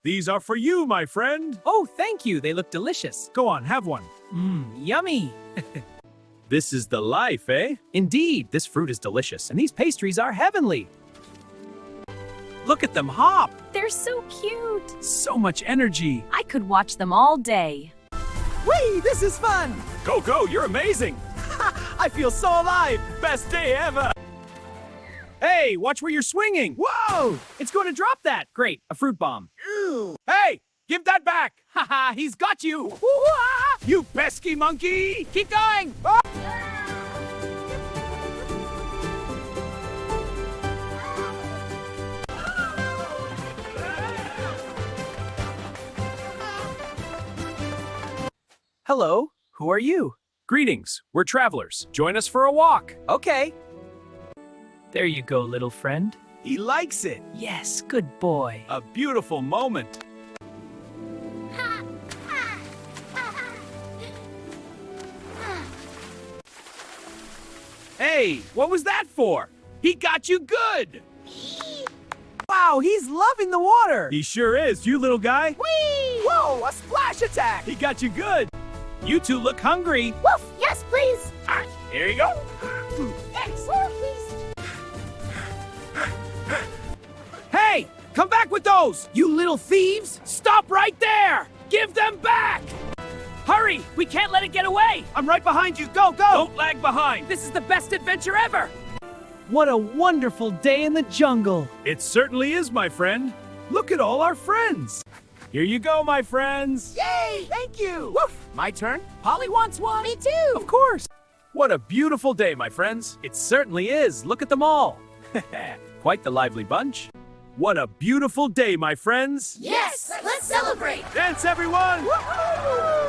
These are for you, my friend. Oh, thank you. They look delicious. Go on, have one. Yummy. This is the life, eh? Indeed, this fruit is delicious, and these pastries are heavenly. Look at them hop. They're so cute. So much energy. I could watch them all day. Whee, this is fun. Go, you're amazing. I feel so alive. Best day ever. Hey, watch where you're swinging. Whoa, it's going to drop that. Great, a fruit bomb. Hey, give that back. Haha, he's got you. You pesky monkey. Keep going. Hello, who are you? Greetings, we're travelers. Join us for a walk. Okay. There you go, little friend. He likes it. Yes, good boy. A beautiful moment. Hey, what was that for? He got you good. Wow, he's loving the water. He sure is, you little guy. Whee! Whoa, a splash attack. He got you good. You two look hungry. Woof! Yes, please! Here you go. Thanks! More, please! Hey, come back with those, you little thieves. Stop right there. Give them back. Hurry, we can't let it get away. I'm right behind you. Go, go. Don't lag behind. This is the best adventure ever. What a wonderful day in the jungle. It certainly is, my friend. Look at all our friends. Here you go, my friends. Yay, thank you. Woof, my turn. Polly wants one. Me too! Of course. What a beautiful day, my friends. It certainly is. Look at them all. Quite the lively bunch. What a beautiful day, my friends. Yes! Let's celebrate! Dance, everyone. Woohoo!